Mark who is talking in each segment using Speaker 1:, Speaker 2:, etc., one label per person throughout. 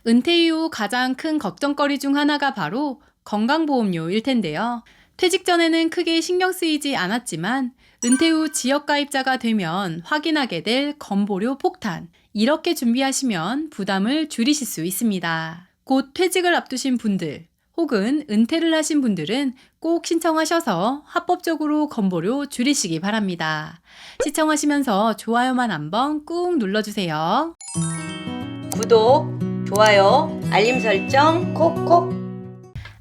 Speaker 1: 은퇴 이후 가장 큰 걱정거리 중 하나가 바로 건강보험료일 텐데요. 퇴직 전에는 크게 신경 쓰이지 않았지만 은퇴 후 지역가입자가 되면 확인하게 될 건보료 폭탄. 이렇게 준비하시면 부담을 줄이실 수 있습니다. 곧 퇴직을 앞두신 분들 혹은 은퇴를 하신 분들은 꼭 신청하셔서 합법적으로 건보료 줄이시기 바랍니다. 시청하시면서 좋아요만 한번 꾹 눌러주세요.
Speaker 2: 구독, 좋아요, 알림 설정 콕콕.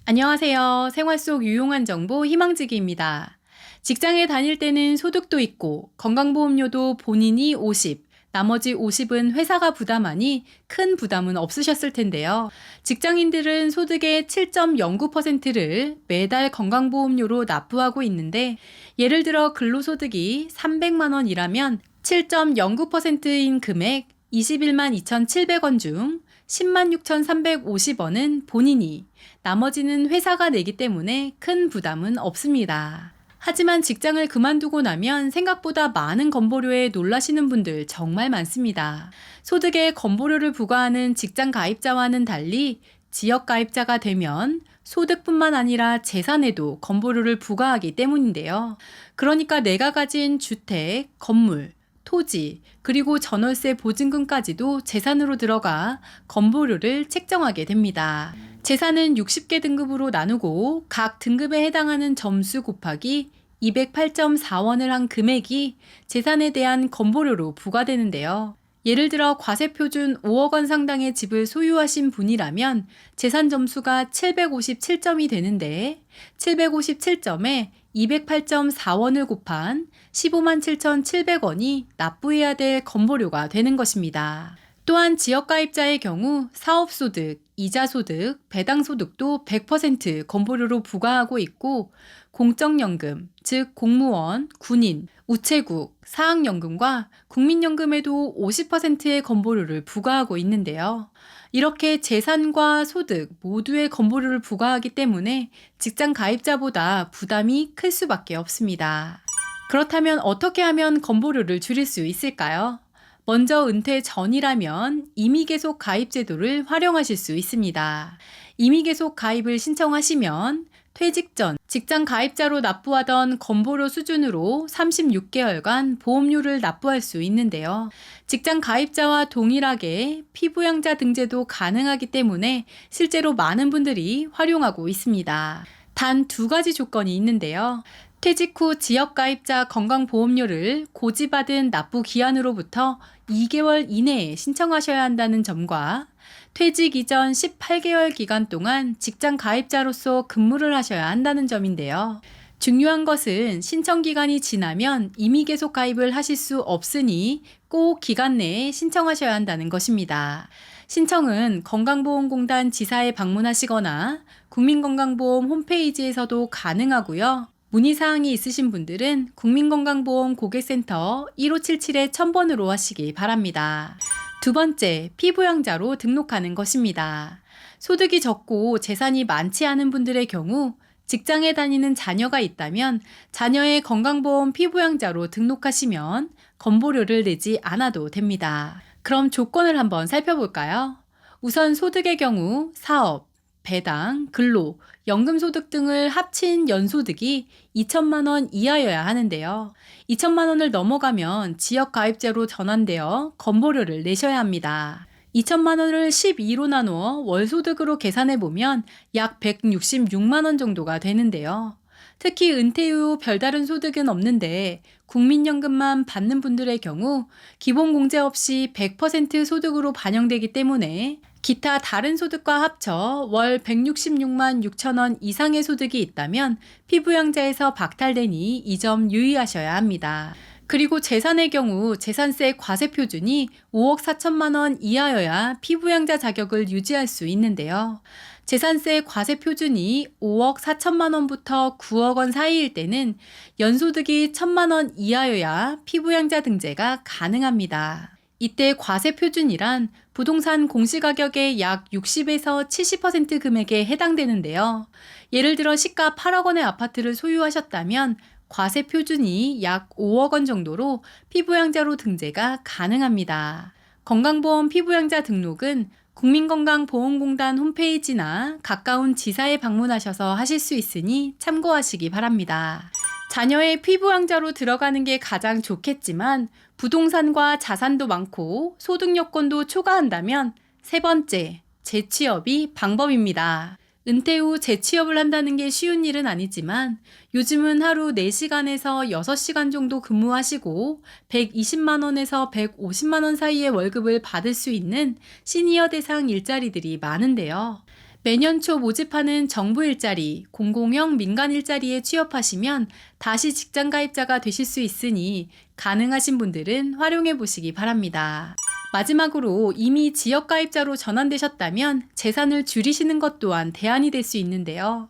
Speaker 1: 안녕하세요. 생활 속 유용한 정보 희망지기입니다. 직장에 다닐 때는 소득도 있고 건강보험료도 본인이 50, 나머지 50은 회사가 부담하니 큰 부담은 없으셨을 텐데요. 직장인들은 소득의 7.09%를 매달 건강보험료로 납부하고 있는데 예를 들어 근로소득이 300만 원이라면 7.09%인 금액 21만 2,700원 중 10만 6,350원은 본인이, 나머지는 회사가 내기 때문에 큰 부담은 없습니다. 하지만 직장을 그만두고 나면 생각보다 많은 건보료에 놀라시는 분들 정말 많습니다. 소득에 건보료를 부과하는 직장 가입자와는 달리 지역 가입자가 되면 소득뿐만 아니라 재산에도 건보료를 부과하기 때문인데요. 그러니까 내가 가진 주택, 건물, 토지, 그리고 전월세 보증금까지도 재산으로 들어가 건보료를 책정하게 됩니다. 재산은 60개 등급으로 나누고 각 등급에 해당하는 점수 곱하기 208.4원을 한 금액이 재산에 대한 건보료로 부과되는데요. 예를 들어 과세표준 5억 원 상당의 집을 소유하신 분이라면 재산 점수가 757점이 되는데 757점에 208.4원을 곱한 15만 7,700원이 납부해야 될 건보료가 되는 것입니다. 또한 지역가입자의 경우 사업소득, 이자소득, 배당소득도 100% 건보료로 부과하고 있고 공적연금, 즉 공무원, 군인, 우체국, 사학연금과 국민연금에도 50%의 건보료를 부과하고 있는데요. 이렇게 재산과 소득 모두의 건보료를 부과하기 때문에 직장 가입자보다 부담이 클 수밖에 없습니다. 그렇다면 어떻게 하면 건보료를 줄일 수 있을까요? 먼저 은퇴 전이라면 임의계속 가입 제도를 활용하실 수 있습니다. 임의계속 가입을 신청하시면 퇴직 전 직장 가입자로 납부하던 건보료 수준으로 36개월간 보험료를 납부할 수 있는데요. 직장 가입자와 동일하게 피부양자 등재도 가능하기 때문에 실제로 많은 분들이 활용하고 있습니다. 단 2가지 조건이 있는데요. 퇴직 후 지역가입자 건강보험료를 고지받은 납부 기한으로부터 2개월 이내에 신청하셔야 한다는 점과 퇴직 이전 18개월 기간 동안 직장 가입자로서 근무를 하셔야 한다는 점인데요. 중요한 것은 신청 기간이 지나면 임의 계속 가입을 하실 수 없으니 꼭 기간 내에 신청하셔야 한다는 것입니다. 신청은 건강보험공단 지사에 방문하시거나 국민건강보험 홈페이지에서도 가능하고요. 문의사항이 있으신 분들은 국민건강보험 고객센터 1577-1000번으로 하시기 바랍니다. 2번째, 피부양자로 등록하는 것입니다. 소득이 적고 재산이 많지 않은 분들의 경우 직장에 다니는 자녀가 있다면 자녀의 건강보험 피부양자로 등록하시면 건보료를 내지 않아도 됩니다. 그럼 조건을 한번 살펴볼까요? 우선 소득의 경우 사업, 배당, 근로, 연금소득 등을 합친 연소득이 2천만 원 이하여야 하는데요. 2천만 원을 넘어가면 지역가입자로 전환되어 건보료를 내셔야 합니다. 2천만 원을 12로 나누어 월소득으로 계산해보면 약 166만 원 정도가 되는데요. 특히 은퇴 후 별다른 소득은 없는데 국민연금만 받는 분들의 경우 기본공제 없이 100% 소득으로 반영되기 때문에 기타 다른 소득과 합쳐 월 166만 6천 원 이상의 소득이 있다면 피부양자에서 박탈되니 이 점 유의하셔야 합니다. 그리고 재산의 경우 재산세 과세표준이 5억 4천만 원 이하여야 피부양자 자격을 유지할 수 있는데요. 재산세 과세표준이 5억 4천만 원부터 9억 원 사이일 때는 연소득이 1천만 원 이하여야 피부양자 등재가 가능합니다. 이때 과세표준이란 부동산 공시가격의 약 60에서 70% 금액에 해당되는데요. 예를 들어 시가 8억 원의 아파트를 소유하셨다면 과세표준이 약 5억 원 정도로 피부양자로 등재가 가능합니다. 건강보험 피부양자 등록은 국민건강보험공단 홈페이지나 가까운 지사에 방문하셔서 하실 수 있으니 참고하시기 바랍니다. 자녀의 피부양자로 들어가는 게 가장 좋겠지만 부동산과 자산도 많고 소득 여건도 초과한다면 세 번째, 재취업이 방법입니다. 은퇴 후 재취업을 한다는 게 쉬운 일은 아니지만 요즘은 하루 4시간에서 6시간 정도 근무하시고 120만 원에서 150만 원 사이의 월급을 받을 수 있는 시니어 대상 일자리들이 많은데요. 매년 초 모집하는 정부 일자리, 공공형 민간 일자리에 취업하시면 다시 직장 가입자가 되실 수 있으니 가능하신 분들은 활용해 보시기 바랍니다. 마지막으로 이미 지역 가입자로 전환되셨다면 재산을 줄이시는 것 또한 대안이 될 수 있는데요.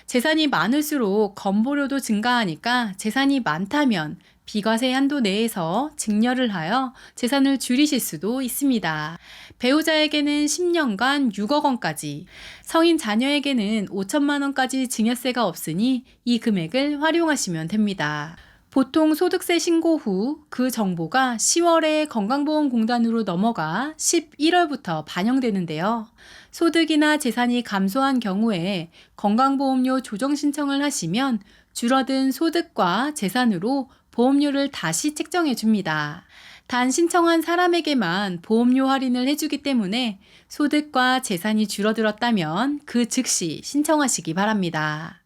Speaker 1: 재산이 많을수록 건보료도 증가하니까 재산이 많다면 비과세 한도 내에서 증여를 하여 재산을 줄이실 수도 있습니다. 배우자에게는 10년간 6억 원까지, 성인 자녀에게는 5천만 원까지 증여세가 없으니 이 금액을 활용하시면 됩니다. 보통 소득세 신고 후 그 정보가 10월에 건강보험공단으로 넘어가 11월부터 반영되는데요. 소득이나 재산이 감소한 경우에 건강보험료 조정 신청을 하시면 줄어든 소득과 재산으로 보험료를 다시 책정해 줍니다. 단 신청한 사람에게만 보험료 할인을 해주기 때문에 소득과 재산이 줄어들었다면 그 즉시 신청하시기 바랍니다.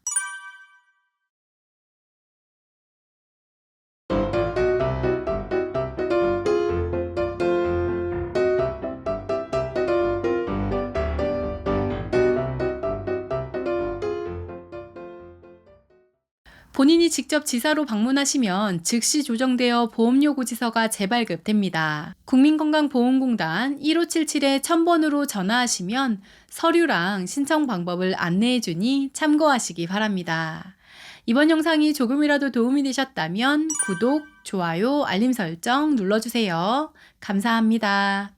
Speaker 1: 본인이 직접 지사로 방문하시면 즉시 조정되어 보험료 고지서가 재발급됩니다. 국민건강보험공단 1577-1000번으로 전화하시면 서류랑 신청 방법을 안내해주니 참고하시기 바랍니다. 이번 영상이 조금이라도 도움이 되셨다면 구독, 좋아요, 알림 설정 눌러주세요. 감사합니다.